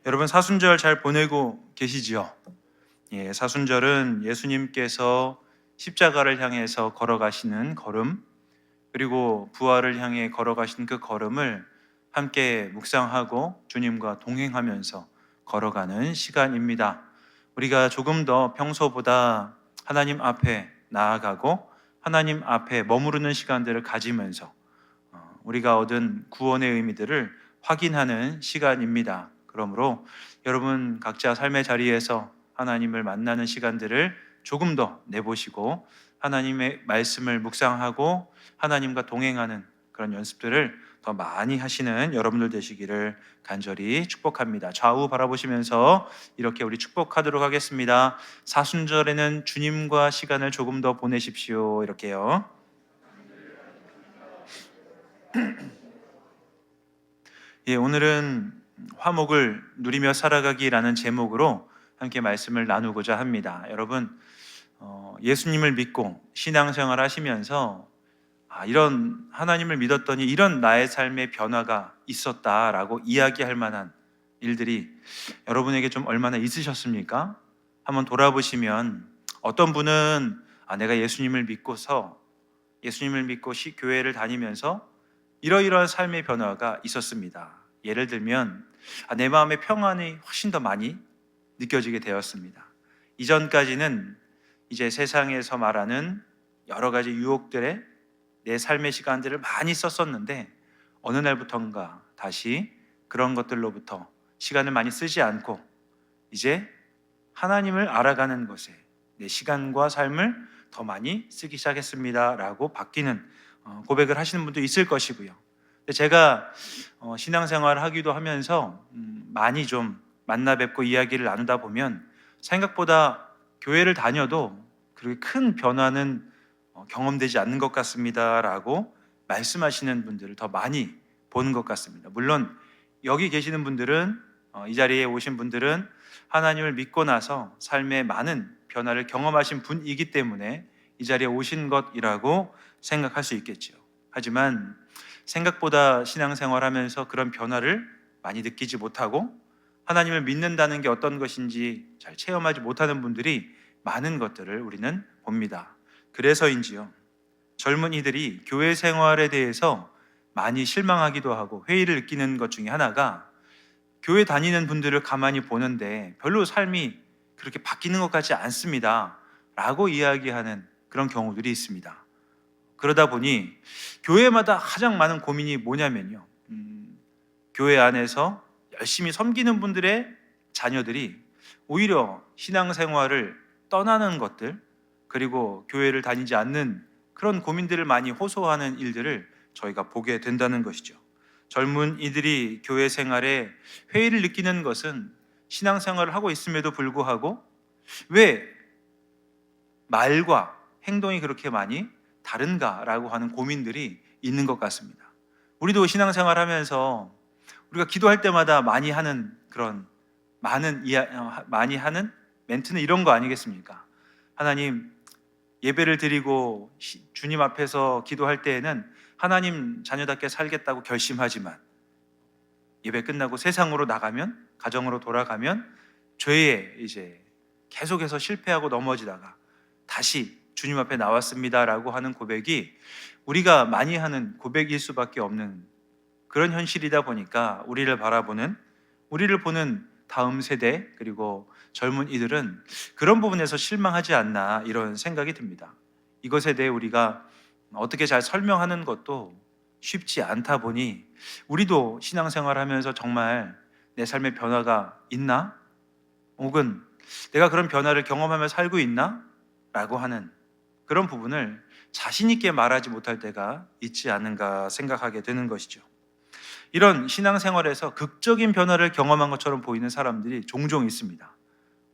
여러분 사순절 잘 보내고 계시지요? 예, 사순절은 예수님께서 십자가를 향해서 걸어가시는 걸음, 그리고 부활을 향해 걸어가신 그 걸음을 함께 묵상하고 주님과 동행하면서 걸어가는 시간입니다. 우리가 조금 더 평소보다 하나님 앞에 나아가고 하나님 앞에 머무르는 시간들을 가지면서 우리가 얻은 구원의 의미들을 확인하는 시간입니다. 그러므로 여러분 각자 삶의 자리에서 하나님을 만나는 시간들을 조금 더 내보시고 하나님의 말씀을 묵상하고 하나님과 동행하는 그런 연습들을 더 많이 하시는 여러분들 되시기를 간절히 축복합니다. 좌우 바라보시면서 이렇게 우리 축복하도록 하겠습니다. 사순절에는 주님과 시간을 조금 더 보내십시오. 이렇게요. 예, 오늘은 화목을 누리며 살아가기라는 제목으로 함께 말씀을 나누고자 합니다. 여러분, 예수님을 믿고 신앙생활 하시면서 이런 하나님을 믿었더니 이런 나의 삶의 변화가 있었다라고 이야기할 만한 일들이 여러분에게 좀 얼마나 있으셨습니까? 한번 돌아보시면 어떤 분은 내가 예수님을 믿고 교회를 다니면서 이러이러한 삶의 변화가 있었습니다. 예를 들면 내 마음의 평안이 훨씬 더 많이 느껴지게 되었습니다. 이전까지는 이제 세상에서 말하는 여러 가지 유혹들에 내 삶의 시간들을 많이 썼었는데 어느 날부턴가 다시 그런 것들로부터 시간을 많이 쓰지 않고 이제 하나님을 알아가는 것에 내 시간과 삶을 더 많이 쓰기 시작했습니다 라고 바뀌는 고백을 하시는 분도 있을 것이고요. 제가 신앙생활을 하기도 하면서 많이 좀 만나 뵙고 이야기를 나누다 보면 생각보다 교회를 다녀도 그렇게 큰 변화는 경험되지 않는 것 같습니다 라고 말씀하시는 분들을 더 많이 보는 것 같습니다. 물론 여기 계시는 분들은 이 자리에 오신 분들은 하나님을 믿고 나서 삶에 많은 변화를 경험하신 분이기 때문에 이 자리에 오신 것이라고 생각할 수 있겠죠. 하지만 생각보다 신앙생활하면서 그런 변화를 많이 느끼지 못하고 하나님을 믿는다는 게 어떤 것인지 잘 체험하지 못하는 분들이 많은 것들을 우리는 봅니다. 그래서인지요, 젊은이들이 교회 생활에 대해서 많이 실망하기도 하고 회의를 느끼는 것 중에 하나가 교회 다니는 분들을 가만히 보는데 별로 삶이 그렇게 바뀌는 것 같지 않습니다 라고 이야기하는 그런 경우들이 있습니다. 그러다 보니 교회마다 가장 많은 고민이 뭐냐면요, 교회 안에서 열심히 섬기는 분들의 자녀들이 오히려 신앙생활을 떠나는 것들, 그리고 교회를 다니지 않는 그런 고민들을 많이 호소하는 일들을 저희가 보게 된다는 것이죠. 젊은 이들이 교회 생활에 회의를 느끼는 것은 신앙생활을 하고 있음에도 불구하고 왜 말과 행동이 그렇게 많이 다른가라고 하는 고민들이 있는 것 같습니다. 우리도 신앙생활 하면서 우리가 기도할 때마다 많이 하는 그런 많이 하는 멘트는 이런 거 아니겠습니까? 하나님, 예배를 드리고 주님 앞에서 기도할 때에는 하나님 자녀답게 살겠다고 결심하지만 예배 끝나고 세상으로 나가면, 가정으로 돌아가면 죄에 이제 계속해서 실패하고 넘어지다가 다시 주님 앞에 나왔습니다라고 하는 고백이 우리가 많이 하는 고백일 수밖에 없는 그런 현실이다 보니까 우리를 보는 다음 세대, 그리고 젊은 이들은 그런 부분에서 실망하지 않나 이런 생각이 듭니다. 이것에 대해 우리가 어떻게 잘 설명하는 것도 쉽지 않다 보니 우리도 신앙생활하면서 정말 내 삶의 변화가 있나? 혹은 내가 그런 변화를 경험하며 살고 있나? 라고 하는 그런 부분을 자신 있게 말하지 못할 때가 있지 않은가 생각하게 되는 것이죠. 이런 신앙생활에서 극적인 변화를 경험한 것처럼 보이는 사람들이 종종 있습니다.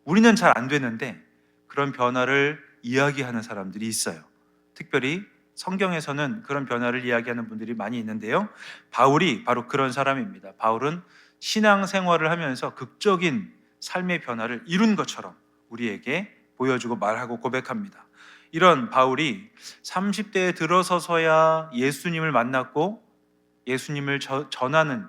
우리는 잘 안 되는데 그런 변화를 이야기하는 사람들이 있어요. 특별히 성경에서는 그런 변화를 이야기하는 분들이 많이 있는데요, 바울이 바로 그런 사람입니다. 바울은 신앙생활을 하면서 극적인 삶의 변화를 이룬 것처럼 우리에게 보여주고 말하고 고백합니다. 이런 바울이 30대에 들어서서야 예수님을 만났고 예수님을 전하는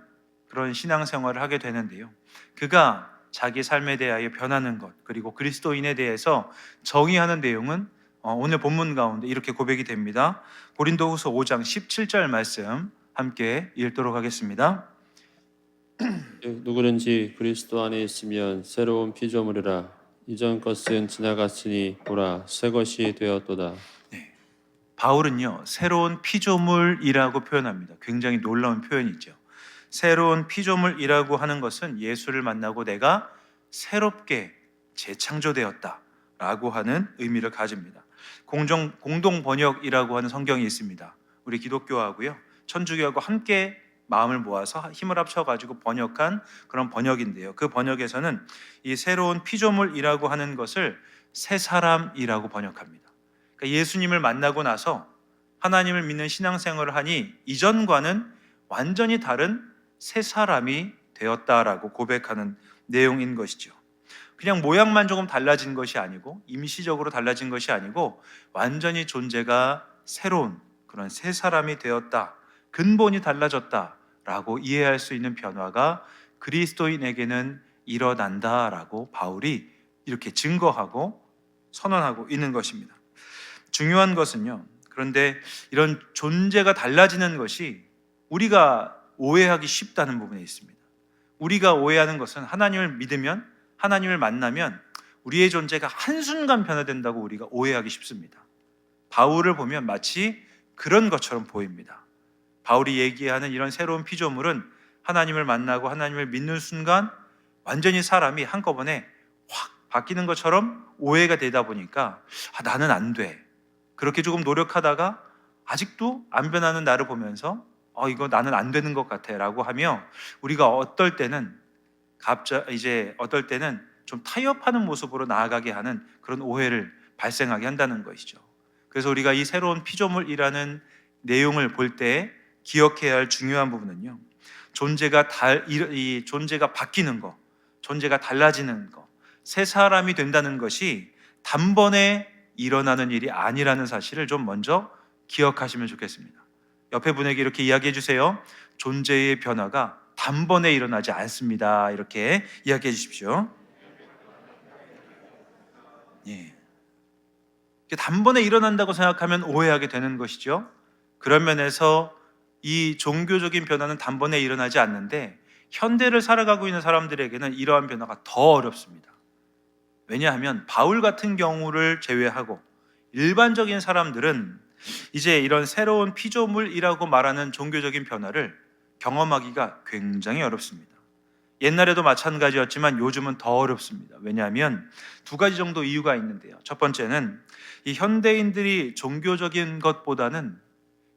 그런 신앙생활을 하게 되는데요. 그가 자기 삶에 대하여 변하는 것, 그리고 그리스도인에 대해서 정의하는 내용은 오늘 본문 가운데 이렇게 고백이 됩니다. 고린도후서 5장 17절 말씀 함께 읽도록 하겠습니다. 누구든지 그리스도 안에 있으면 새로운 피조물이라. 이전 것은 지나갔으니 보라 새 것이 되었도다. 바울은요, 새로운 피조물이라고 표현합니다. 굉장히 놀라운 표현이죠. 새로운 피조물이라고 하는 것은 예수를 만나고 내가 새롭게 재창조되었다라고 하는 의미를 가집니다. 공동 번역이라고 하는 성경이 있습니다. 우리 기독교하고요, 천주교하고 함께 마음을 모아서 힘을 합쳐가지고 번역한 그런 번역인데요. 그 번역에서는 이 새로운 피조물이라고 하는 것을 새 사람이라고 번역합니다. 그러니까 예수님을 만나고 나서 하나님을 믿는 신앙생활을 하니 이전과는 완전히 다른 새 사람이 되었다라고 고백하는 내용인 것이죠. 그냥 모양만 조금 달라진 것이 아니고, 임시적으로 달라진 것이 아니고, 완전히 존재가 새로운 그런 새 사람이 되었다, 근본이 달라졌다라고 이해할 수 있는 변화가 그리스도인에게는 일어난다라고 바울이 이렇게 증거하고 선언하고 있는 것입니다. 중요한 것은요, 그런데 이런 존재가 달라지는 것이 우리가 오해하기 쉽다는 부분에 있습니다. 우리가 오해하는 것은 하나님을 믿으면, 하나님을 만나면 우리의 존재가 한순간 변화된다고 우리가 오해하기 쉽습니다. 바울을 보면 마치 그런 것처럼 보입니다. 바울이 얘기하는 이런 새로운 피조물은 하나님을 만나고 하나님을 믿는 순간 완전히 사람이 한꺼번에 확 바뀌는 것처럼 오해가 되다 보니까 나는 안 돼. 그렇게 조금 노력하다가 아직도 안 변하는 나를 보면서 이거 나는 안 되는 것 같아 라고 하며, 우리가 어떨 때는 좀 타협하는 모습으로 나아가게 하는 그런 오해를 발생하게 한다는 것이죠. 그래서 우리가 이 새로운 피조물이라는 내용을 볼 때 기억해야 할 중요한 부분은요, 존재가 바뀌는 것, 존재가 달라지는 것, 새 사람이 된다는 것이 단번에 일어나는 일이 아니라는 사실을 좀 먼저 기억하시면 좋겠습니다. 옆에 분에게 이렇게 이야기해 주세요. 존재의 변화가 단번에 일어나지 않습니다. 이렇게 이야기해 주십시오. 예. 단번에 일어난다고 생각하면 오해하게 되는 것이죠. 그런 면에서 이 종교적인 변화는 단번에 일어나지 않는데, 현대를 살아가고 있는 사람들에게는 이러한 변화가 더 어렵습니다. 왜냐하면 바울 같은 경우를 제외하고 일반적인 사람들은 이제 이런 새로운 피조물이라고 말하는 종교적인 변화를 경험하기가 굉장히 어렵습니다. 옛날에도 마찬가지였지만 요즘은 더 어렵습니다. 왜냐하면 두 가지 정도 이유가 있는데요. 첫 번째는 이 현대인들이 종교적인 것보다는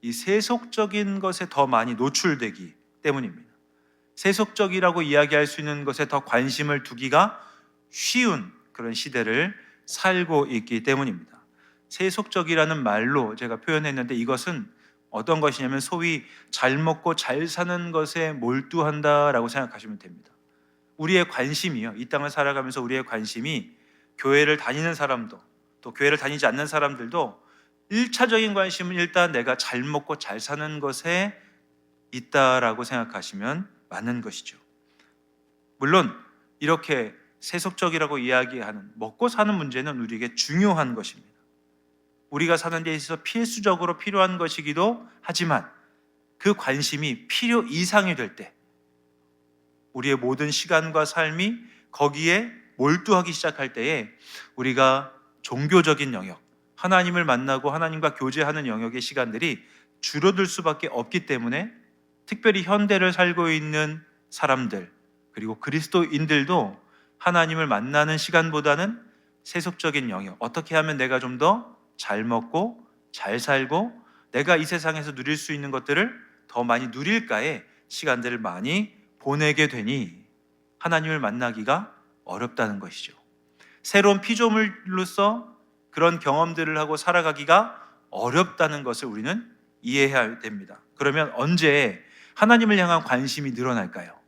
이 세속적인 것에 더 많이 노출되기 때문입니다. 세속적이라고 이야기할 수 있는 것에 더 관심을 두기가 쉬운 그런 시대를 살고 있기 때문입니다. 세속적이라는 말로 제가 표현했는데, 이것은 어떤 것이냐면 소위 잘 먹고 잘 사는 것에 몰두한다라고 생각하시면 됩니다. 우리의 관심이요, 이 땅을 살아가면서 우리의 관심이 교회를 다니는 사람도, 또 교회를 다니지 않는 사람들도 1차적인 관심은 일단 내가 잘 먹고 잘 사는 것에 있다라고 생각하시면 맞는 것이죠. 물론 이렇게 세속적이라고 이야기하는 먹고 사는 문제는 우리에게 중요한 것입니다. 우리가 사는 데 있어서 필수적으로 필요한 것이기도 하지만, 그 관심이 필요 이상이 될 때, 우리의 모든 시간과 삶이 거기에 몰두하기 시작할 때에 우리가 종교적인 영역, 하나님을 만나고 하나님과 교제하는 영역의 시간들이 줄어들 수밖에 없기 때문에, 특별히 현대를 살고 있는 사람들, 그리고 그리스도인들도 하나님을 만나는 시간보다는 세속적인 영역, 어떻게 하면 내가 좀 더 잘 먹고 잘 살고 내가 이 세상에서 누릴 수 있는 것들을 더 많이 누릴까에 시간들을 많이 보내게 되니 하나님을 만나기가 어렵다는 것이죠. 새로운 피조물로서 그런 경험들을 하고 살아가기가 어렵다는 것을 우리는 이해해야 됩니다. 그러면 언제 하나님을 향한 관심이 늘어날까요?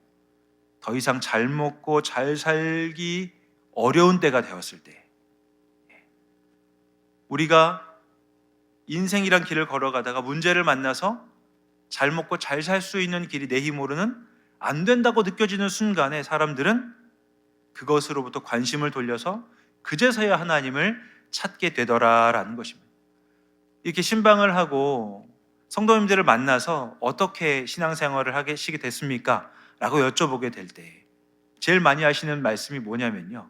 더 이상 잘 먹고 잘 살기 어려운 때가 되었을 때, 우리가 인생이란 길을 걸어가다가 문제를 만나서 잘 먹고 잘 살 수 있는 길이 내 힘으로는 안 된다고 느껴지는 순간에 사람들은 그것으로부터 관심을 돌려서 그제서야 하나님을 찾게 되더라라는 것입니다. 이렇게 신방을 하고 성도님들을 만나서 어떻게 신앙생활을 하시게 됐습니까? 라고 여쭤보게 될 때 제일 많이 하시는 말씀이 뭐냐면요,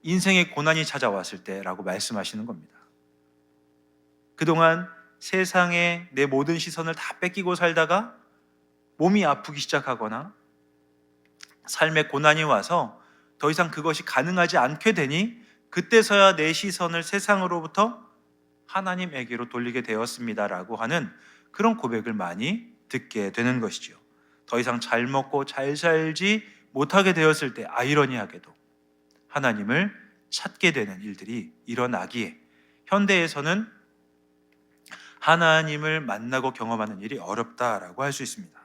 인생의 고난이 찾아왔을 때라고 말씀하시는 겁니다. 그동안 세상에 내 모든 시선을 다 뺏기고 살다가 몸이 아프기 시작하거나 삶의 고난이 와서 더 이상 그것이 가능하지 않게 되니 그때서야 내 시선을 세상으로부터 하나님에게로 돌리게 되었습니다라고 하는 그런 고백을 많이 듣게 되는 것이죠. 더 이상 잘 먹고 잘 살지 못하게 되었을 때 아이러니하게도 하나님을 찾게 되는 일들이 일어나기에 현대에서는 하나님을 만나고 경험하는 일이 어렵다라고 할 수 있습니다.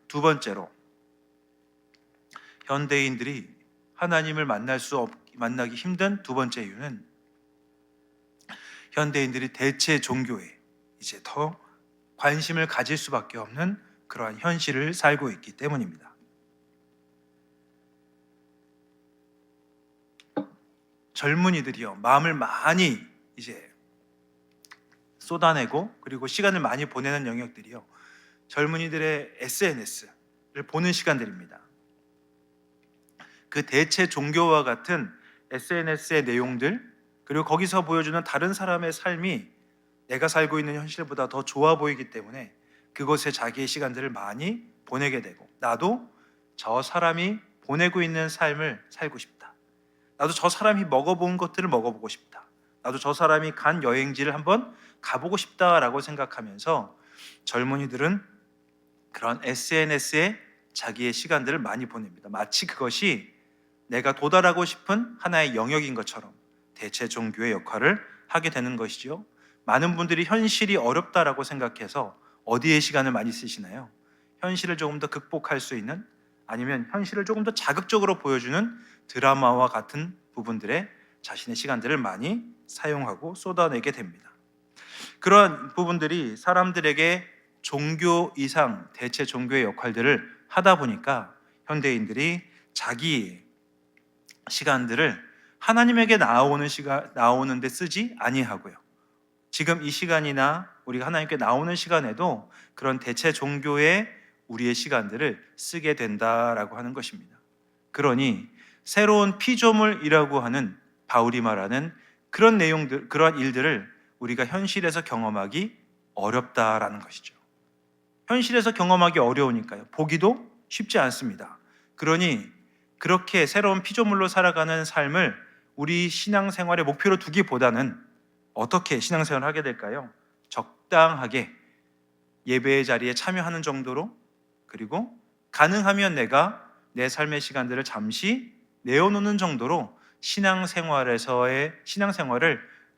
두 번째로, 현대인들이 하나님을 만나기 힘든 두 번째 이유는 현대인들이 대체 종교에 이제 더 관심을 가질 수밖에 없는 그러한 현실을 살고 있기 때문입니다. 젊은이들이요, 마음을 많이 이제 쏟아내고 그리고 시간을 많이 보내는 영역들이요, 젊은이들의 SNS를 보는 시간들입니다. 그 대체 종교와 같은 SNS의 내용들, 그리고 거기서 보여주는 다른 사람의 삶이 내가 살고 있는 현실보다 더 좋아 보이기 때문에 그곳에 자기의 시간들을 많이 보내게 되고, 나도 저 사람이 보내고 있는 삶을 살고 싶다, 나도 저 사람이 먹어본 것들을 먹어보고 싶다, 나도 저 사람이 간 여행지를 한번 가보고 싶다라고 생각하면서 젊은이들은 그런 SNS에 자기의 시간들을 많이 보냅니다. 마치 그것이 내가 도달하고 싶은 하나의 영역인 것처럼 대체 종교의 역할을 하게 되는 것이죠. 많은 분들이 현실이 어렵다라고 생각해서 어디에 시간을 많이 쓰시나요? 현실을 조금 더 극복할 수 있는, 아니면 현실을 조금 더 자극적으로 보여주는 드라마와 같은 부분들에 자신의 시간들을 많이 사용하고 쏟아내게 됩니다. 그런 부분들이 사람들에게 종교 이상 대체 종교의 역할들을 하다 보니까 현대인들이 자기 시간들을 하나님에게 나오는데 쓰지 아니하고요, 지금 이 시간이나 우리가 하나님께 나오는 시간에도 그런 대체 종교에 우리의 시간들을 쓰게 된다라고 하는 것입니다. 그러니 새로운 피조물이라고 하는 바울이 말하는 그런 내용들, 그런 일들을 우리가 현실에서 경험하기 어렵다라는 것이죠. 현실에서 경험하기 어려우니까요, 보기도 쉽지 않습니다. 그러니 그렇게 새로운 피조물로 살아가는 삶을 우리 신앙생활의 목표로 두기보다는 어떻게 신앙생활을 하게 될까요? 적당하게 예배의 자리에 참여하는 정도로, 그리고 가능하면 내가 내 삶의 시간들을 잠시 내어놓는 정도로 신앙생활을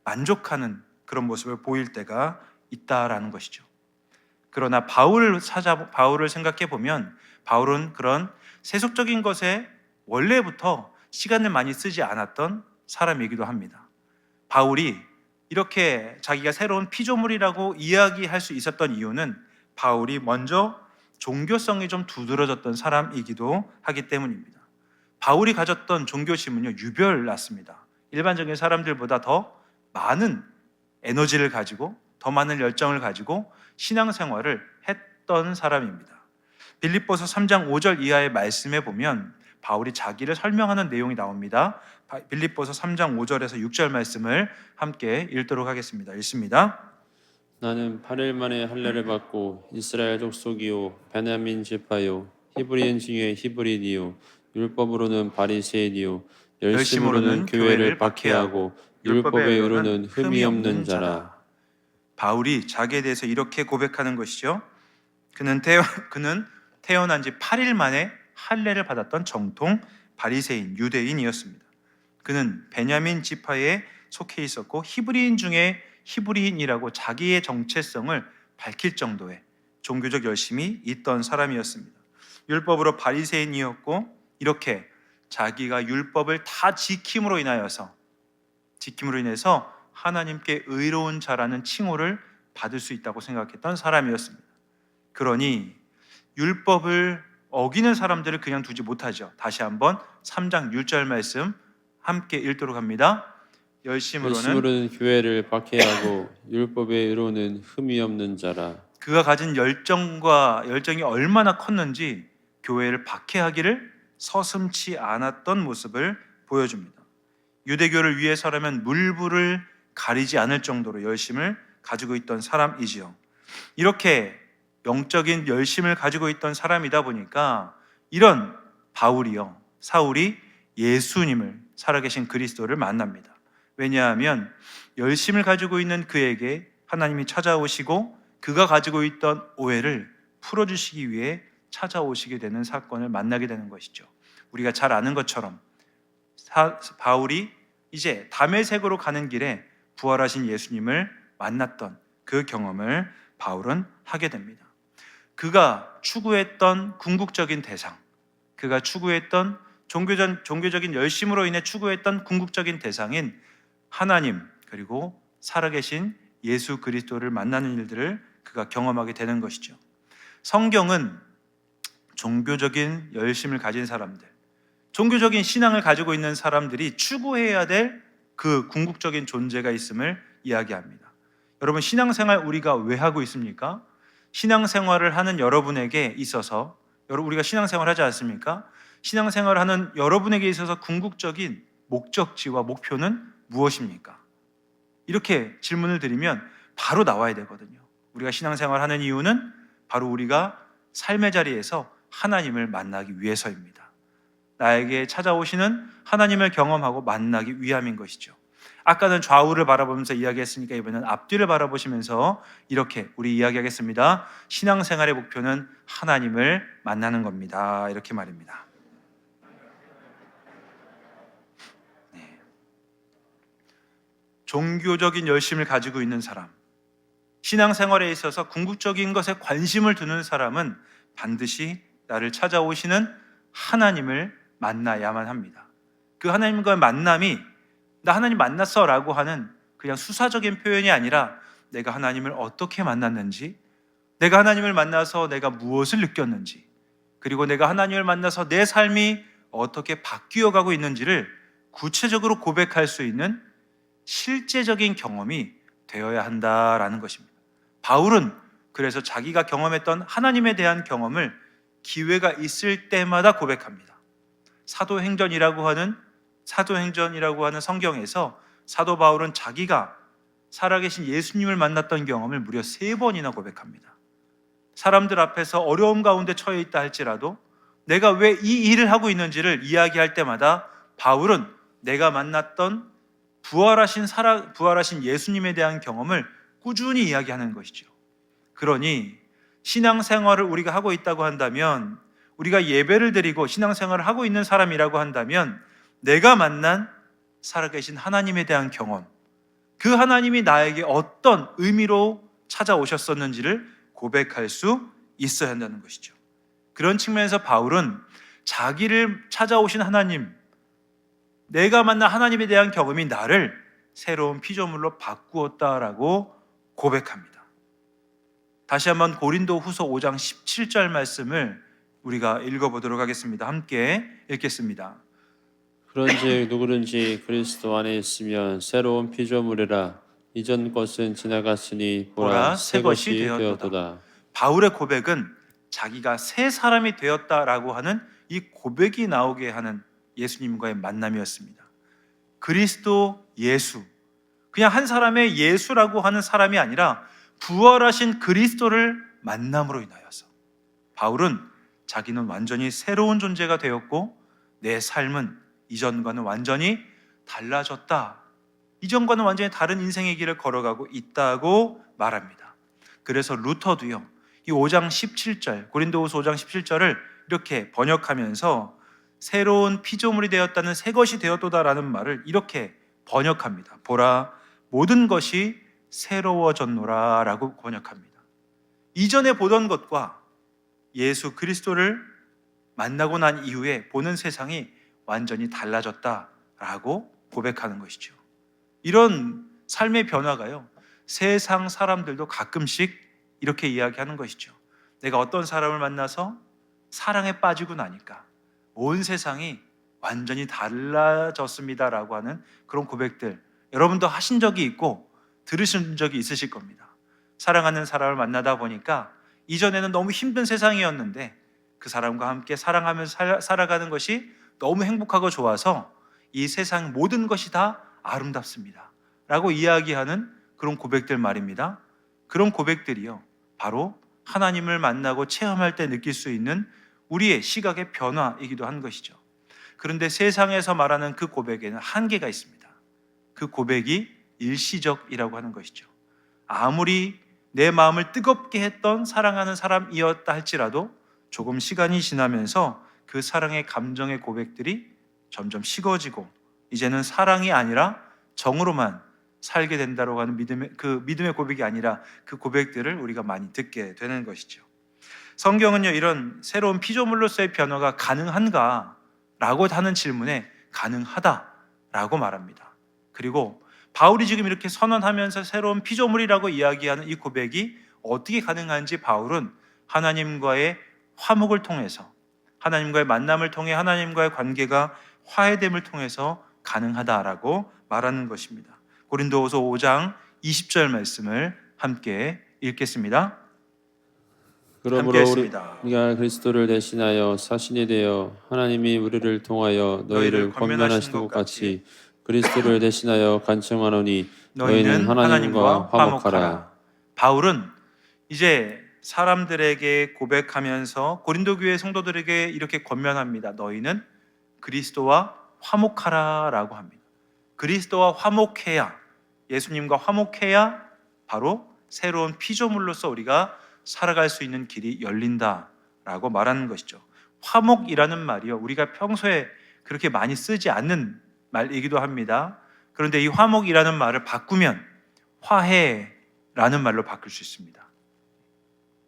만족하는 그런 모습을 보일 때가 있다라는 것이죠. 그러나 바울을 생각해 보면 바울은 그런 세속적인 것에 원래부터 시간을 많이 쓰지 않았던 사람이기도 합니다. 바울이 이렇게 자기가 새로운 피조물이라고 이야기할 수 있었던 이유는 바울이 먼저 종교성이 좀 두드러졌던 사람이기도 하기 때문입니다. 바울이 가졌던 종교심은요, 유별났습니다. 일반적인 사람들보다 더 많은 에너지를 가지고, 더 많은 열정을 가지고 신앙생활을 했던 사람입니다. 빌립보서 3장 5절 이하의 말씀에 보면 바울이 자기를 설명하는 내용이 나옵니다. 빌립보서 3장 5절에서 6절 말씀을 함께 읽도록 하겠습니다. 읽습니다. 나는 8일 만에 할례를 받고 이스라엘 족속이요 베냐민 지파요 히브리인 중에 히브리인이요 율법으로는 바리새인이요 열심으로는 교회를 박해하고 율법에 이르는 흠이 없는 자라. 바울이 자기에 대해서 이렇게 고백하는 것이죠. 그는 태어난 지 8일 만에 할례를 받았던 정통 바리새인 유대인이었습니다. 그는 베냐민 지파에 속해 있었고 히브리인 중에 히브리인이라고 자기의 정체성을 밝힐 정도의 종교적 열심이 있던 사람이었습니다. 율법으로 바리새인이었고, 이렇게 자기가 율법을 다 지킴으로 인해서 하나님께 의로운 자라는 칭호를 받을 수 있다고 생각했던 사람이었습니다. 그러니 율법을 어기는 사람들을 그냥 두지 못하죠. 다시 한번 3장 6절 말씀 함께 읽도록 합니다. 열심으로는 교회를 박해하고 율법의 의로는 흠이 없는 자라. 그가 가진 열정이 얼마나 컸는지 교회를 박해하기를 서슴지 않았던 모습을 보여줍니다. 유대교를 위해서라면 물불을 가리지 않을 정도로 열심을 가지고 있던 사람이지요. 이렇게 영적인 열심을 가지고 있던 사람이다 보니까 이런 사울이 예수님을, 살아계신 그리스도를 만납니다. 왜냐하면 열심을 가지고 있는 그에게 하나님이 찾아오시고 그가 가지고 있던 오해를 풀어주시기 위해 찾아오시게 되는 사건을 만나게 되는 것이죠. 우리가 잘 아는 것처럼 바울이 이제 다메섹으로 가는 길에 부활하신 예수님을 만났던 그 경험을 바울은 하게 됩니다. 그가 추구했던 궁극적인 대상, 그가 추구했던 종교적인 열심으로 인해 추구했던 궁극적인 대상인 하나님, 그리고 살아계신 예수 그리스도를 만나는 일들을 그가 경험하게 되는 것이죠. 성경은 종교적인 열심을 가진 사람들, 종교적인 신앙을 가지고 있는 사람들이 추구해야 될 그 궁극적인 존재가 있음을 이야기합니다. 여러분, 신앙생활 우리가 왜 하고 있습니까? 신앙생활을 하는 여러분에게 있어서, 우리가 신앙생활 하지 않습니까? 신앙생활을 하는 여러분에게 있어서 궁극적인 목적지와 목표는 무엇입니까? 이렇게 질문을 드리면 바로 나와야 되거든요. 우리가 신앙생활을 하는 이유는 바로 우리가 삶의 자리에서 하나님을 만나기 위해서입니다. 나에게 찾아오시는 하나님을 경험하고 만나기 위함인 것이죠. 아까는 좌우를 바라보면서 이야기했으니까 이번에는 앞뒤를 바라보시면서 이렇게 우리 이야기하겠습니다. 신앙생활의 목표는 하나님을 만나는 겁니다. 이렇게 말입니다. 네. 종교적인 열심을 가지고 있는 사람, 신앙생활에 있어서 궁극적인 것에 관심을 두는 사람은 반드시 나를 찾아오시는 하나님을 만나야만 합니다. 그 하나님과의 만남이 나 하나님 만났어 라고 하는 그냥 수사적인 표현이 아니라 내가 하나님을 어떻게 만났는지, 내가 하나님을 만나서 내가 무엇을 느꼈는지, 그리고 내가 하나님을 만나서 내 삶이 어떻게 바뀌어가고 있는지를 구체적으로 고백할 수 있는 실제적인 경험이 되어야 한다라는 것입니다. 바울은 그래서 자기가 경험했던 하나님에 대한 경험을 기회가 있을 때마다 고백합니다. 사도행전이라고 하는 성경에서 사도 바울은 자기가 살아계신 예수님을 만났던 경험을 무려 3번이나 고백합니다. 사람들 앞에서 어려움 가운데 처해 있다 할지라도 내가 왜 이 일을 하고 있는지를 이야기할 때마다 바울은 내가 만났던 부활하신 예수님에 대한 경험을 꾸준히 이야기하는 것이죠. 그러니 신앙생활을 우리가 하고 있다고 한다면, 우리가 예배를 드리고 신앙생활을 하고 있는 사람이라고 한다면 내가 만난 살아계신 하나님에 대한 경험, 그 하나님이 나에게 어떤 의미로 찾아오셨었는지를 고백할 수 있어야 한다는 것이죠. 그런 측면에서 바울은 자기를 찾아오신 하나님, 내가 만난 하나님에 대한 경험이 나를 새로운 피조물로 바꾸었다라고 고백합니다. 다시 한번 고린도후서 5장 17절 말씀을 우리가 읽어보도록 하겠습니다. 함께 읽겠습니다. 그런즉 누구든지 그리스도 안에 있으면 새로운 피조물이라. 이전 것은 지나갔으니 보라 새 것이 되었도다. 바울의 고백은 자기가 새 사람이 되었다라고 하는 이 고백이 나오게 하는 예수님과의 만남이었습니다. 그리스도 예수, 그냥 한 사람의 예수라고 하는 사람이 아니라 부활하신 그리스도를 만남으로 인하여서 바울은 자기는 완전히 새로운 존재가 되었고 내 삶은 이전과는 완전히 달라졌다, 이전과는 완전히 다른 인생의 길을 걸어가고 있다고 말합니다. 그래서 루터도요, 이 5장 17절, 고린도후서 5장 17절을 이렇게 번역하면서 새로운 피조물이 되었다는, 새 것이 되었도다라는 말을 이렇게 번역합니다. 보라 모든 것이 새로워졌노라 라고 번역합니다. 이전에 보던 것과 예수 그리스도를 만나고 난 이후에 보는 세상이 완전히 달라졌다라고 고백하는 것이죠. 이런 삶의 변화가요, 세상 사람들도 가끔씩 이렇게 이야기하는 것이죠. 내가 어떤 사람을 만나서 사랑에 빠지고 나니까 온 세상이 완전히 달라졌습니다라고 하는 그런 고백들, 여러분도 하신 적이 있고 들으신 적이 있으실 겁니다. 사랑하는 사람을 만나다 보니까 이전에는 너무 힘든 세상이었는데 그 사람과 함께 사랑하면서 살아가는 것이 너무 행복하고 좋아서 이 세상 모든 것이 다 아름답습니다 라고 이야기하는 그런 고백들 말입니다. 그런 고백들이요, 바로 하나님을 만나고 체험할 때 느낄 수 있는 우리의 시각의 변화이기도 한 것이죠. 그런데 세상에서 말하는 그 고백에는 한계가 있습니다. 그 고백이 일시적이라고 하는 것이죠. 아무리 내 마음을 뜨겁게 했던 사랑하는 사람이었다 할지라도 조금 시간이 지나면서 그 사랑의 감정의 고백들이 점점 식어지고 이제는 사랑이 아니라 정으로만 살게 된다고 하는 믿음의 고백이 아니라 그 고백들을 우리가 많이 듣게 되는 것이죠. 성경은요, 이런 새로운 피조물로서의 변화가 가능한가? 라고 하는 질문에 가능하다라고 말합니다. 그리고 바울이 지금 이렇게 선언하면서 새로운 피조물이라고 이야기하는 이 고백이 어떻게 가능한지 바울은 하나님과의 화목을 통해서, 하나님과의 만남을 통해 하나님과의 관계가 화해됨을 통해서 가능하다라고 말하는 것입니다. 고린도후서 5장 20절 말씀을 함께 읽겠습니다. 그러므로 함께 했습니다. 우리가 그리스도를 대신하여 사신이 되어 하나님이 우리를 통하여 너희를 권면하신 것 같이 그리스도를 대신하여 간청하노니 너희는 하나님과 화목하라. 바울은 이제 사람들에게 고백하면서 고린도 교회 성도들에게 이렇게 권면합니다. 너희는 그리스도와 화목하라 라고 합니다. 그리스도와 화목해야, 예수님과 화목해야 바로 새로운 피조물로서 우리가 살아갈 수 있는 길이 열린다라고 말하는 것이죠. 화목이라는 말이요, 우리가 평소에 그렇게 많이 쓰지 않는 말이기도 합니다. 그런데 이 화목이라는 말을 바꾸면 화해라는 말로 바꿀 수 있습니다.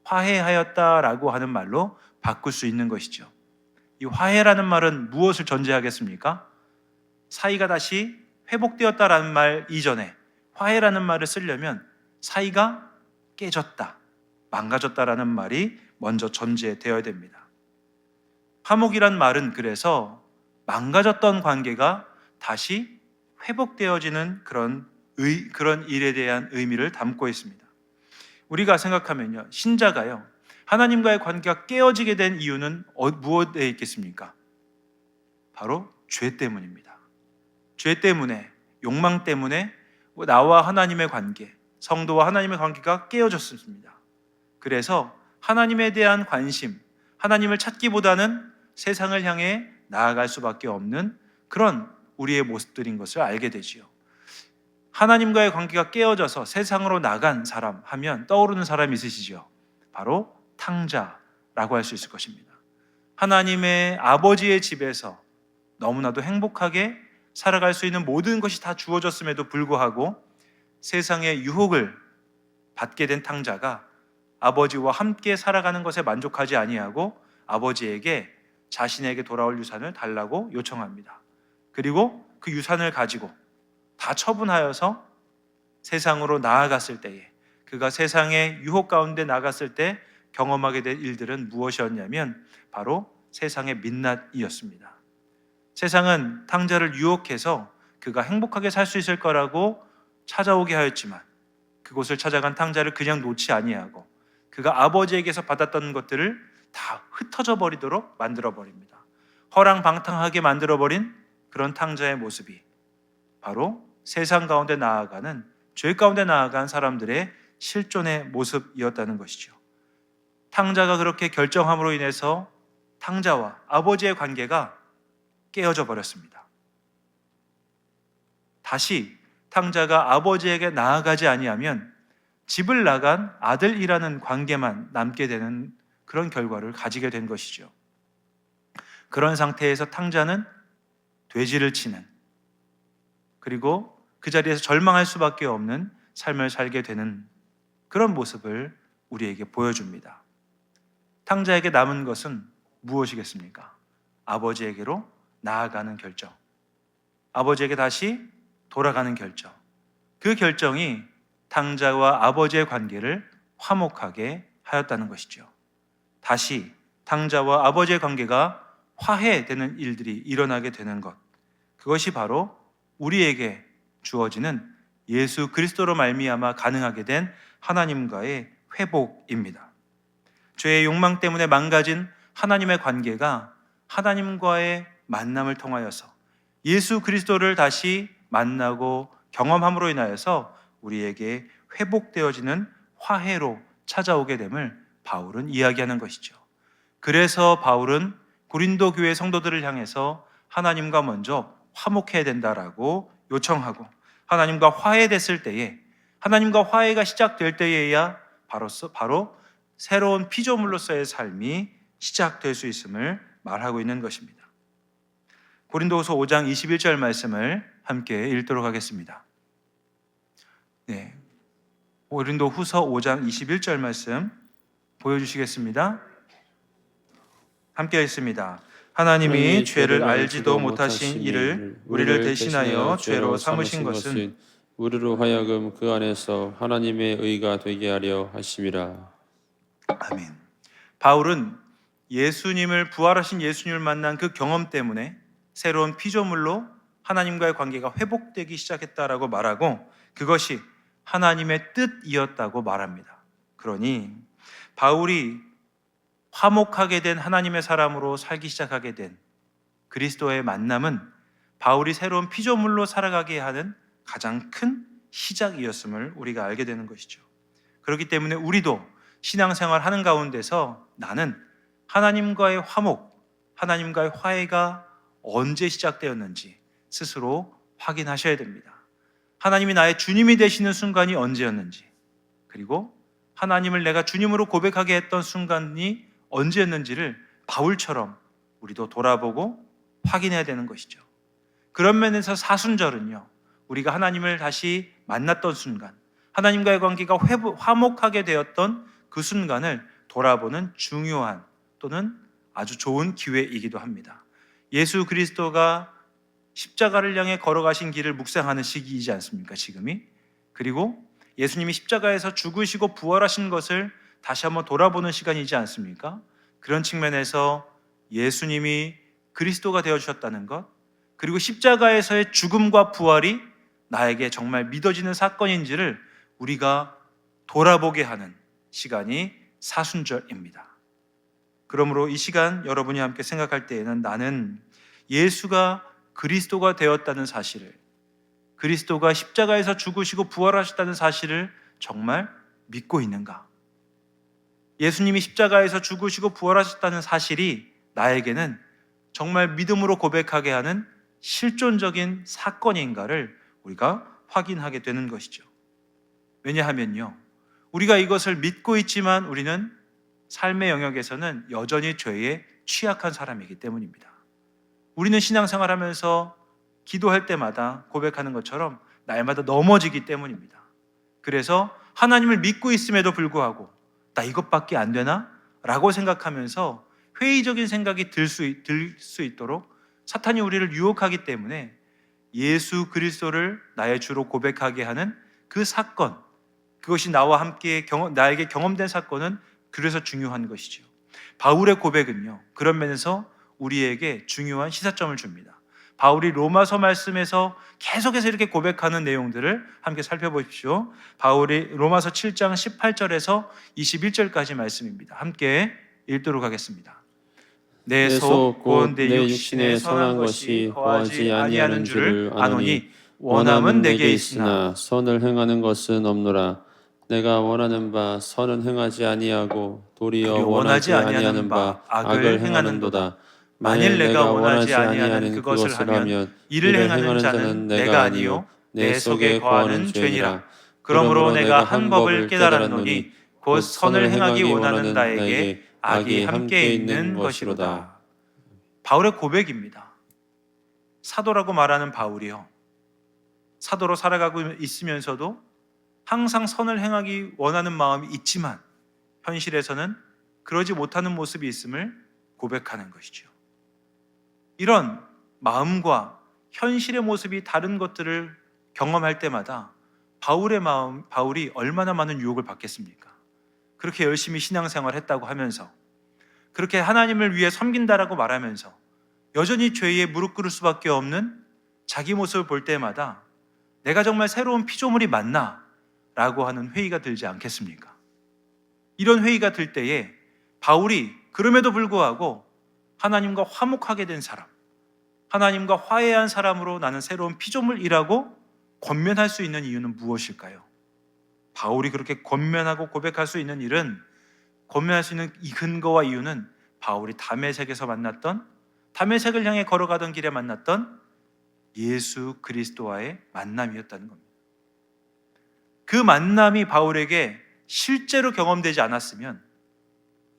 화해하였다라고 하는 말로 바꿀 수 있는 것이죠. 이 화해라는 말은 무엇을 전제하겠습니까? 사이가 다시 회복되었다라는 말 이전에 화해라는 말을 쓰려면 사이가 깨졌다, 망가졌다라는 말이 먼저 전제되어야 됩니다. 화목이란 말은 그래서 망가졌던 관계가 다시 회복되어지는 그런 일에 대한 의미를 담고 있습니다. 우리가 생각하면요, 신자가요, 하나님과의 관계가 깨어지게 된 이유는 무엇에 있겠습니까? 바로 죄 때문입니다. 죄 때문에, 욕망 때문에 나와 하나님의 관계, 성도와 하나님의 관계가 깨어졌습니다. 그래서 하나님에 대한 관심, 하나님을 찾기보다는 세상을 향해 나아갈 수밖에 없는 그런 우리의 모습들인 것을 알게 되지요. 하나님과의 관계가 깨어져서 세상으로 나간 사람 하면 떠오르는 사람이 있으시죠? 바로 탕자라고 할 수 있을 것입니다. 하나님의 아버지의 집에서 너무나도 행복하게 살아갈 수 있는 모든 것이 다 주어졌음에도 불구하고 세상의 유혹을 받게 된 탕자가 아버지와 함께 살아가는 것에 만족하지 아니하고 아버지에게 자신에게 돌아올 유산을 달라고 요청합니다. 그리고 그 유산을 가지고 다 처분하여서 세상으로 나아갔을 때에, 그가 세상의 유혹 가운데 나갔을 때 경험하게 될 일들은 무엇이었냐면 바로 세상의 민낯이었습니다. 세상은 탕자를 유혹해서 그가 행복하게 살 수 있을 거라고 찾아오게 하였지만 그곳을 찾아간 탕자를 그냥 놓지 아니하고 그가 아버지에게서 받았던 것들을 다 흩어져 버리도록 만들어 버립니다. 허랑방탕하게 만들어 버린 그런 탕자의 모습이 바로 세상 가운데 나아가는, 죄 가운데 나아간 사람들의 실존의 모습이었다는 것이죠. 탕자가 그렇게 결정함으로 인해서 탕자와 아버지의 관계가 깨어져 버렸습니다. 다시 탕자가 아버지에게 나아가지 아니하면 집을 나간 아들이라는 관계만 남게 되는 그런 결과를 가지게 된 것이죠. 그런 상태에서 탕자는 돼지를 치는, 그리고 그 자리에서 절망할 수밖에 없는 삶을 살게 되는 그런 모습을 우리에게 보여줍니다. 탕자에게 남은 것은 무엇이겠습니까? 아버지에게로 나아가는 결정, 아버지에게 다시 돌아가는 결정. 그 결정이 탕자와 아버지의 관계를 화목하게 하였다는 것이죠. 다시 당자와 아버지의 관계가 화해되는 일들이 일어나게 되는 것, 그것이 바로 우리에게 주어지는 예수 그리스도로 말미암아 가능하게 된 하나님과의 회복입니다. 죄의 욕망 때문에 망가진 하나님의 관계가 하나님과의 만남을 통하여서 예수 그리스도를 다시 만나고 경험함으로 인하여서 우리에게 회복되어지는 화해로 찾아오게 됨을 바울은 이야기하는 것이죠. 그래서 바울은 고린도 교회 성도들을 향해서 하나님과 먼저 화목해야 된다라고 요청하고, 하나님과 화해됐을 때에, 하나님과 화해가 시작될 때에야 바로 새로운 피조물로서의 삶이 시작될 수 있음을 말하고 있는 것입니다. 고린도후서 5장 21절 말씀을 함께 읽도록 하겠습니다. 네, 고린도후서 5장 21절 말씀 보여주시겠습니다. 함께 읽습니다. 하나님이 죄를 알지도 못하신 이를 우리를 대신하여 죄로 삼으신 것은 우리로 하여금 그 안에서 하나님의 의가 되게 하려 하심이라. 아멘. 바울은 예수님을, 부활하신 예수님을 만난 그 경험 때문에 새로운 피조물로 하나님과의 관계가 회복되기 시작했다라고 말하고, 그것이 하나님의 뜻이었다고 말합니다. 그러니 바울이 화목하게 된 하나님의 사람으로 살기 시작하게 된 그리스도의 만남은 바울이 새로운 피조물로 살아가게 하는 가장 큰 시작이었음을 우리가 알게 되는 것이죠. 그렇기 때문에 우리도 신앙생활 하는 가운데서 나는 하나님과의 화목, 하나님과의 화해가 언제 시작되었는지 스스로 확인하셔야 됩니다. 하나님이 나의 주님이 되시는 순간이 언제였는지, 그리고 하나님을 내가 주님으로 고백하게 했던 순간이 언제였는지를 바울처럼 우리도 돌아보고 확인해야 되는 것이죠. 그런 면에서 사순절은요, 우리가 하나님을 다시 만났던 순간, 하나님과의 관계가 화목하게 되었던 그 순간을 돌아보는 중요한 또는 아주 좋은 기회이기도 합니다. 예수 그리스도가 십자가를 향해 걸어가신 길을 묵상하는 시기이지 않습니까, 지금이? 그리고 예수님이 십자가에서 죽으시고 부활하신 것을 다시 한번 돌아보는 시간이지 않습니까? 그런 측면에서 예수님이 그리스도가 되어주셨다는 것, 그리고 십자가에서의 죽음과 부활이 나에게 정말 믿어지는 사건인지를 우리가 돌아보게 하는 시간이 사순절입니다. 그러므로 이 시간 여러분이 함께 생각할 때에는 나는 예수가 그리스도가 되었다는 사실을, 그리스도가 십자가에서 죽으시고 부활하셨다는 사실을 정말 믿고 있는가? 예수님이 십자가에서 죽으시고 부활하셨다는 사실이 나에게는 정말 믿음으로 고백하게 하는 실존적인 사건인가를 우리가 확인하게 되는 것이죠. 왜냐하면요, 우리가 이것을 믿고 있지만 우리는 삶의 영역에서는 여전히 죄에 취약한 사람이기 때문입니다. 우리는 신앙생활하면서 기도할 때마다 고백하는 것처럼 날마다 넘어지기 때문입니다. 그래서 하나님을 믿고 있음에도 불구하고 나 이것밖에 안 되나? 라고 생각하면서 회의적인 생각이 들 수 있도록 사탄이 우리를 유혹하기 때문에 예수 그리스도를 나의 주로 고백하게 하는 그 사건, 그것이 나와 함께 나에게 경험된 사건은 그래서 중요한 것이죠. 바울의 고백은요, 그런 면에서 우리에게 중요한 시사점을 줍니다. 바울이 로마서 말씀에서 계속해서 이렇게 고백하는 내용들을 함께 살펴보십시오. 바울이 로마서 7장 18절에서 21절까지 말씀입니다. 함께 읽도록 하겠습니다. 내 속 곧 내 육신에 선한 것이 거하지 아니하는 줄을 아노니 원함은 내게 있으나 선을 행하는 것은 없노라. 내가 원하는 바 선은 행하지 아니하고 도리어 원하지 아니하는 바 악을 행하는도다. 만일 내가 원하지 아니하는 그것을 하면 이를 행하는 자는 내가 아니요 내 속에 거하는 죄니라. 그러므로 내가 한 법을 깨달았노니 곧 선을 행하기 원하는 나에게 악이 함께 있는 것이로다. 바울의 고백입니다. 사도라고 말하는 바울이요, 사도로 살아가고 있으면서도 항상 선을 행하기 원하는 마음이 있지만 현실에서는 그러지 못하는 모습이 있음을 고백하는 것이죠. 이런 마음과 현실의 모습이 다른 것들을 경험할 때마다 바울이 얼마나 많은 유혹을 받겠습니까? 그렇게 열심히 신앙생활을 했다고 하면서 그렇게 하나님을 위해 섬긴다라고 말하면서 여전히 죄에 무릎 꿇을 수밖에 없는 자기 모습을 볼 때마다 내가 정말 새로운 피조물이 맞나? 라고 하는 회의가 들지 않겠습니까? 이런 회의가 들 때에 바울이 그럼에도 불구하고 하나님과 화목하게 된 사람, 하나님과 화해한 사람으로 나는 새로운 피조물이라고 권면할 수 있는 이유는 무엇일까요? 바울이 그렇게 권면하고 고백할 수 있는 일은, 권면할 수 있는 이 근거와 이유는 바울이 다메섹에서 만났던, 다메섹을 향해 걸어가던 길에 만났던 예수 그리스도와의 만남이었다는 겁니다. 그 만남이 바울에게 실제로 경험되지 않았으면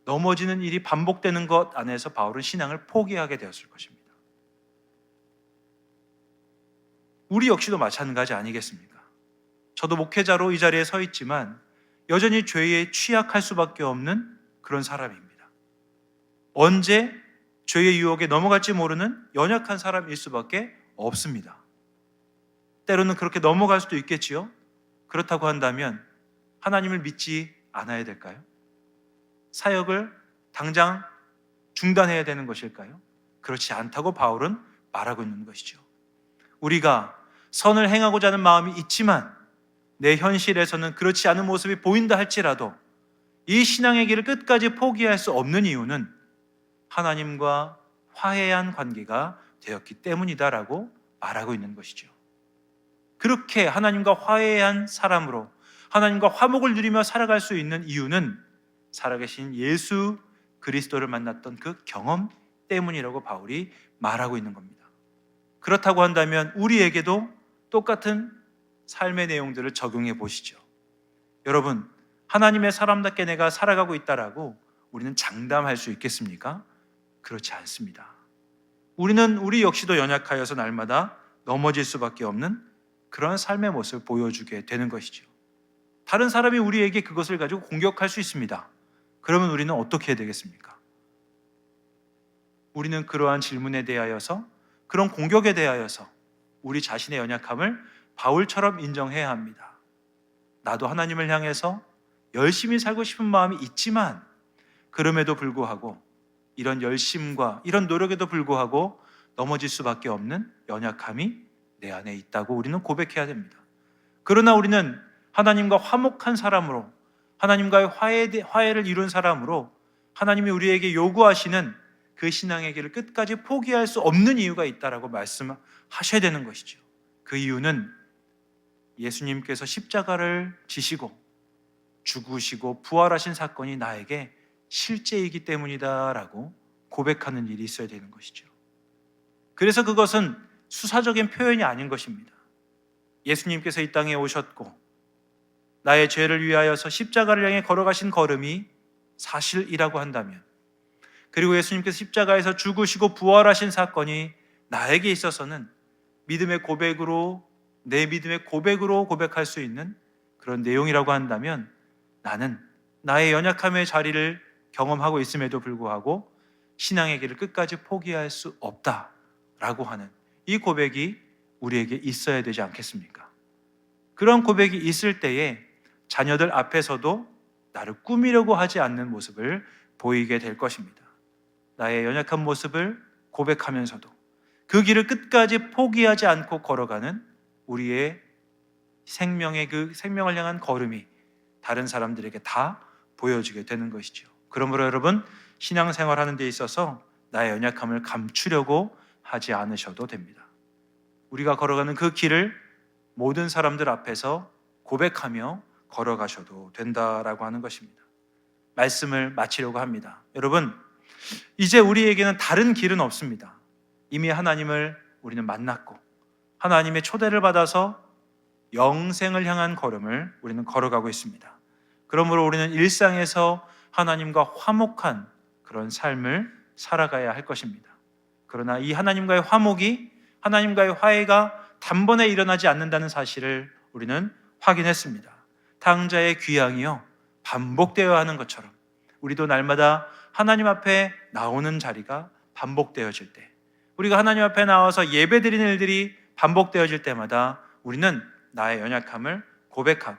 넘어지는 일이 반복되는 것 안에서 바울은 신앙을 포기하게 되었을 것입니다. 우리 역시도 마찬가지 아니겠습니까? 저도 목회자로 이 자리에 서 있지만 여전히 죄에 취약할 수밖에 없는 그런 사람입니다. 언제 죄의 유혹에 넘어갈지 모르는 연약한 사람일 수밖에 없습니다. 때로는 그렇게 넘어갈 수도 있겠지요. 그렇다고 한다면 하나님을 믿지 않아야 될까요? 사역을 당장 중단해야 되는 것일까요? 그렇지 않다고 바울은 말하고 있는 것이죠. 우리가 선을 행하고자 하는 마음이 있지만 내 현실에서는 그렇지 않은 모습이 보인다 할지라도 이 신앙의 길을 끝까지 포기할 수 없는 이유는 하나님과 화해한 관계가 되었기 때문이다라고 말하고 있는 것이죠. 그렇게 하나님과 화해한 사람으로 하나님과 화목을 누리며 살아갈 수 있는 이유는 살아계신 예수 그리스도를 만났던 그 경험 때문이라고 바울이 말하고 있는 겁니다. 그렇다고 한다면 우리에게도 똑같은 삶의 내용들을 적용해 보시죠. 여러분, 하나님의 사람답게 내가 살아가고 있다라고 우리는 장담할 수 있겠습니까? 그렇지 않습니다. 우리는 우리 역시도 연약하여서 날마다 넘어질 수밖에 없는 그런 삶의 모습을 보여주게 되는 것이죠. 다른 사람이 우리에게 그것을 가지고 공격할 수 있습니다. 그러면 우리는 어떻게 해야 되겠습니까? 우리는 그러한 질문에 대하여서, 그런 공격에 대하여서 우리 자신의 연약함을 바울처럼 인정해야 합니다. 나도 하나님을 향해서 열심히 살고 싶은 마음이 있지만 그럼에도 불구하고 이런 열심과 이런 노력에도 불구하고 넘어질 수밖에 없는 연약함이 내 안에 있다고 우리는 고백해야 됩니다. 그러나 우리는 하나님과 화목한 사람으로, 하나님과의 화해를 이룬 사람으로 하나님이 우리에게 요구하시는 그 신앙의 길을 끝까지 포기할 수 없는 이유가 있다라고 말씀하셔야 되는 것이죠. 그 이유는 예수님께서 십자가를 지시고 죽으시고 부활하신 사건이 나에게 실제이기 때문이다라고 고백하는 일이 있어야 되는 것이죠. 그래서 그것은 수사적인 표현이 아닌 것입니다. 예수님께서 이 땅에 오셨고 나의 죄를 위하여서 십자가를 향해 걸어가신 걸음이 사실이라고 한다면, 그리고 예수님께서 십자가에서 죽으시고 부활하신 사건이 나에게 있어서는 믿음의 고백으로, 내 믿음의 고백으로 고백할 수 있는 그런 내용이라고 한다면, 나는 나의 연약함의 자리를 경험하고 있음에도 불구하고 신앙의 길을 끝까지 포기할 수 없다라고 하는 이 고백이 우리에게 있어야 되지 않겠습니까? 그런 고백이 있을 때에 자녀들 앞에서도 나를 꾸미려고 하지 않는 모습을 보이게 될 것입니다. 나의 연약한 모습을 고백하면서도 그 길을 끝까지 포기하지 않고 걸어가는 우리의 생명의 그 생명을 향한 걸음이 다른 사람들에게 다 보여지게 되는 것이죠. 그러므로 여러분, 신앙생활 하는 데 있어서 나의 연약함을 감추려고 하지 않으셔도 됩니다. 우리가 걸어가는 그 길을 모든 사람들 앞에서 고백하며 걸어가셔도 된다라고 하는 것입니다. 말씀을 마치려고 합니다. 여러분, 이제 우리에게는 다른 길은 없습니다. 이미 하나님을 우리는 만났고 하나님의 초대를 받아서 영생을 향한 걸음을 우리는 걸어가고 있습니다. 그러므로 우리는 일상에서 하나님과 화목한 그런 삶을 살아가야 할 것입니다. 그러나 이 하나님과의 화목이, 하나님과의 화해가 단번에 일어나지 않는다는 사실을 우리는 확인했습니다. 탕자의 귀향이요 반복되어야 하는 것처럼 우리도 날마다 하나님 앞에 나오는 자리가 반복되어질 때, 우리가 하나님 앞에 나와서 예배드리는 일들이 반복되어질 때마다 우리는 나의 연약함을 고백하고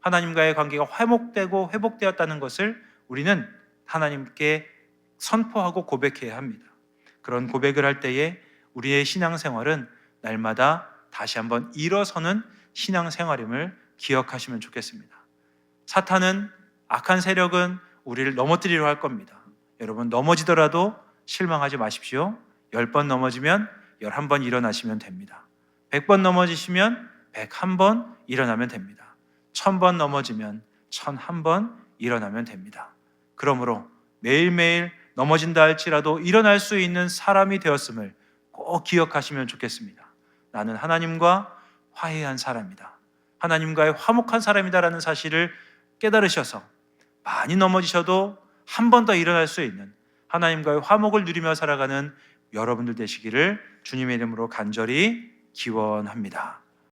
하나님과의 관계가 회복되고 회복되었다는 것을 우리는 하나님께 선포하고 고백해야 합니다. 그런 고백을 할 때에 우리의 신앙생활은 날마다 다시 한번 일어서는 신앙생활임을 기억하시면 좋겠습니다. 사탄은, 악한 세력은 우리를 넘어뜨리려 할 겁니다. 여러분, 넘어지더라도 실망하지 마십시오. 10번 넘어지면 11번 일어나시면 됩니다. 100번 넘어지시면 101번 일어나면 됩니다. 1000번 넘어지면 1001번 일어나면 됩니다. 그러므로 매일매일 넘어진다 할지라도 일어날 수 있는 사람이 되었음을 꼭 기억하시면 좋겠습니다. 나는 하나님과 화해한 사람이다. 하나님과의 화목한 사람이다라는 사실을 깨달으셔서 많이 넘어지셔도 한 번 더 일어날 수 있는 하나님과의 화목을 누리며 살아가는 여러분들 되시기를 주님의 이름으로 간절히 기원합니다.